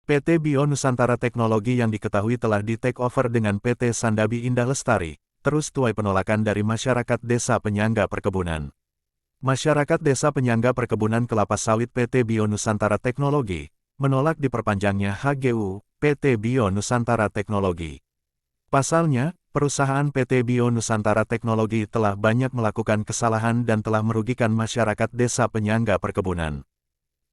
PT Bio Nusantara Teknologi yang diketahui telah di-take over dengan PT Sandabi Indah Lestari, terus tuai penolakan dari masyarakat desa penyangga perkebunan. Masyarakat desa penyangga perkebunan kelapa sawit PT Bio Nusantara Teknologi, menolak diperpanjangnya HGU, PT Bio Nusantara Teknologi. Pasalnya, perusahaan PT Bio Nusantara Teknologi telah banyak melakukan kesalahan dan telah merugikan masyarakat desa penyangga perkebunan.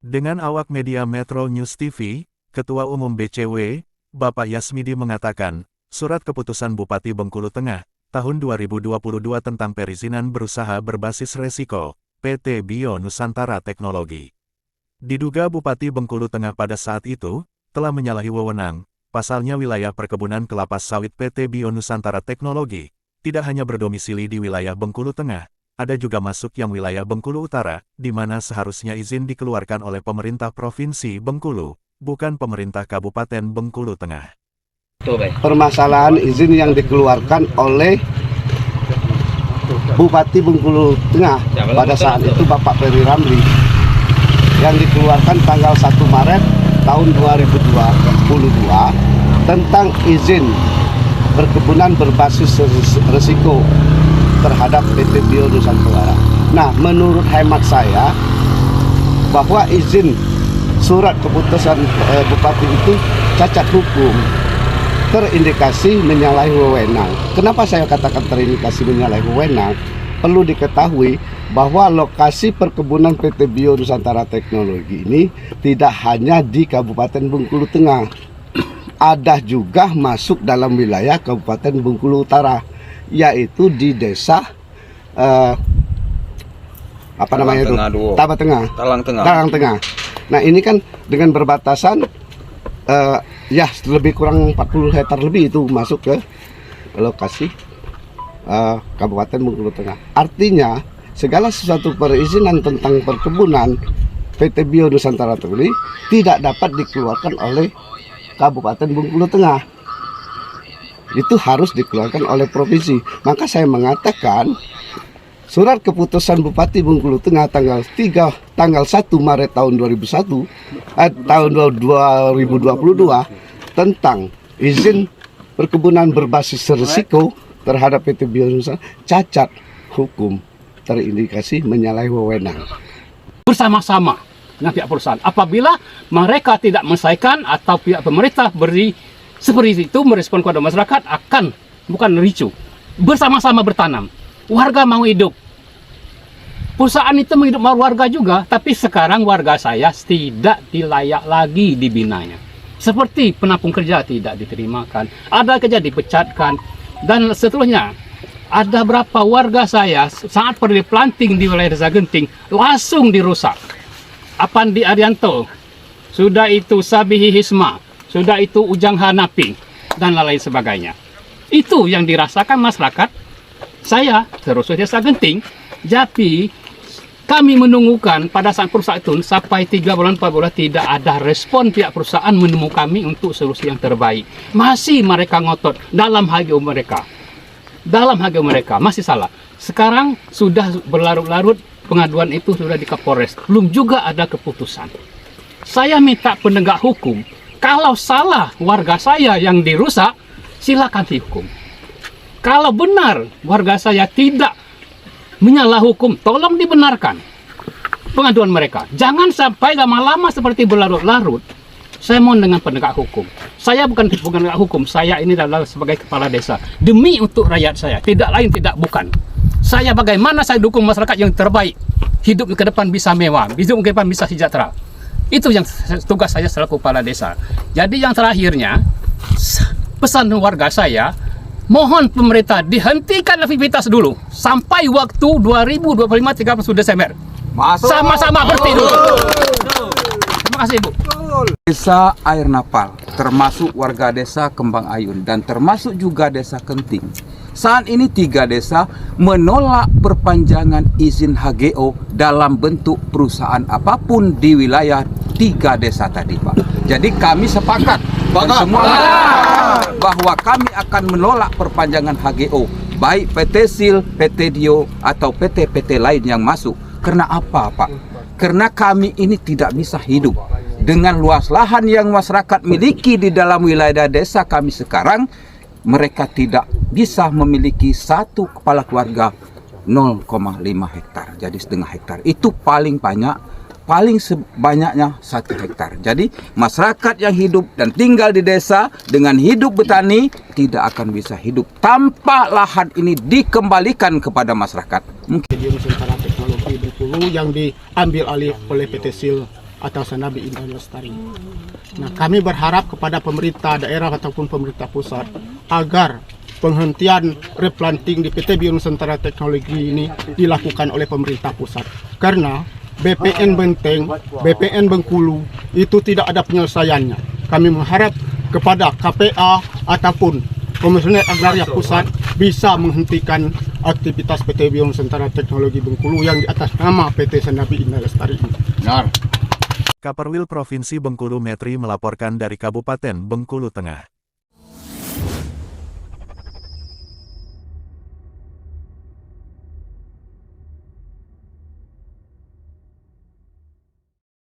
Dengan awak media Metro News TV, Ketua Umum BCW, Bapak Yasmidi mengatakan, Surat Keputusan Bupati Bengkulu Tengah, tahun 2022 tentang perizinan berusaha berbasis resiko, PT Bio Nusantara Teknologi. Diduga Bupati Bengkulu Tengah pada saat itu, telah menyalahi wewenang, pasalnya wilayah perkebunan kelapa sawit PT Bio Nusantara Teknologi, tidak hanya berdomisili di wilayah Bengkulu Tengah, ada juga masuk yang wilayah Bengkulu Utara, di mana seharusnya izin dikeluarkan oleh pemerintah Provinsi Bengkulu, bukan pemerintah Kabupaten Bengkulu Tengah. Permasalahan izin yang dikeluarkan oleh Bupati Bengkulu Tengah pada saat itu Bapak Ferry Ramli yang dikeluarkan tanggal 1 Maret tahun 2022 tentang izin perkebunan berbasis risiko terhadap PT Bio Nusantara. Nah, menurut hemat saya bahwa izin surat keputusan Bupati itu cacat hukum, terindikasi menyalahi wewenang. Kenapa saya katakan terindikasi menyalahi wewenang? Perlu diketahui bahwa lokasi perkebunan PT Bio Nusantara Teknologi ini tidak hanya di Kabupaten Bengkulu Tengah, ada juga masuk dalam wilayah Kabupaten Bengkulu Utara, yaitu di desa Talang Tengah. Nah, ini kan dengan berbatasan ya lebih kurang 40 hektar lebih itu masuk ke lokasi Kabupaten Bengkulu Tengah. Artinya segala sesuatu perizinan tentang perkebunan PT Bio Nusantara Teknologi tidak dapat dikeluarkan oleh Kabupaten Bengkulu Tengah. Itu harus dikeluarkan oleh provinsi. Maka saya mengatakan Surat Keputusan Bupati Bengkulu Tengah tanggal 1 Maret tahun 2022 tentang izin perkebunan berbasis risiko terhadap PT Bio Nusantara cacat hukum, terindikasi menyalahi wewenang. Bersama-sama dengan pihak perusahaan, apabila mereka tidak menyelesaikan atau pihak pemerintah beri seperti itu merespon kepada masyarakat akan bukan ricu, bersama-sama bertanam. Warga mau hidup, perusahaan itu menghidup warga juga, tapi sekarang warga saya tidak dilayak lagi dibinanya. Seperti penampung kerja tidak diterimakan, ada kerja dipecatkan, dan seterusnya. Ada berapa warga saya saat pergi planting di wilayah Desa Genting langsung dirusak. Apandi Arianto, sudah itu Sabihi Hisma, sudah itu Ujang Hanapi, dan lain sebagainya. Itu yang dirasakan masyarakat. Saya terus Desa Genting, jadi kami menunggukan pada saat perusahaan itu sampai 3 bulan 4 bulan tidak ada respon pihak perusahaan menemukan kami untuk solusi yang terbaik. Masih mereka ngotot dalam HGU mereka. Dalam HGU mereka masih salah. Sekarang sudah berlarut-larut pengaduan itu sudah di Kapolres. Belum juga ada keputusan. Saya minta penegak hukum. Kalau salah warga saya yang dirusak, silakan dihukum. Kalau benar warga saya tidak menyalah hukum, tolong dibenarkan pengaduan mereka. Jangan sampai lama-lama seperti berlarut-larut. Saya mohon dengan penegak hukum. Saya bukan penegak hukum, saya ini adalah sebagai kepala desa. Demi untuk rakyat saya, tidak lain tidak bukan. Saya bagaimana saya dukung masyarakat yang terbaik. Hidup ke depan bisa mewah, hidup ke depan bisa sejahtera. Itu yang tugas saya selaku kepala desa. Jadi yang terakhirnya, pesan warga saya, mohon pemerintah dihentikan aktivitas dulu sampai waktu 2025 31 Desember. Sama-sama bertidur. Terima kasih, Bu. Desa Air Napal, termasuk warga desa Kembang Ayun dan termasuk juga desa Kenting. Saat ini 3 desa menolak perpanjangan izin HGO dalam bentuk perusahaan apapun di wilayah 3 desa tadi, Pak. Jadi kami sepakat semua bahwa kami akan menolak perpanjangan HGO, baik PT SIL, PT Dio, atau PT-PT lain yang masuk. Karena apa, Pak? Karena kami ini tidak bisa hidup dengan luas lahan yang masyarakat miliki di dalam wilayah desa kami sekarang, mereka tidak bisa memiliki satu kepala keluarga 0,5 hektar, jadi setengah hektar. Itu paling banyak, paling sebanyaknya 1 hektar. Jadi masyarakat yang hidup dan tinggal di desa dengan hidup bertani tidak akan bisa hidup tanpa lahan ini dikembalikan kepada masyarakat. Stadium Nusantara Teknologi Bengkulu yang diambil alih oleh PT SIL atau Sandabi Indah Lestari. Nah, kami berharap kepada pemerintah daerah ataupun pemerintah pusat agar penghentian replanting di PT Bio Nusantara Teknologi ini dilakukan oleh pemerintah pusat. Karena BPN Benteng, BPN Bengkulu itu tidak ada penyelesaiannya. Kami mengharap kepada KPA ataupun Komisioner Agraria Pusat bisa menghentikan aktivitas PT Bio Nusantara Teknologi Bengkulu yang di atas nama PT Sandabi Indah Lestari ini. Kaperwil Provinsi Bengkulu Metri melaporkan dari Kabupaten Bengkulu Tengah.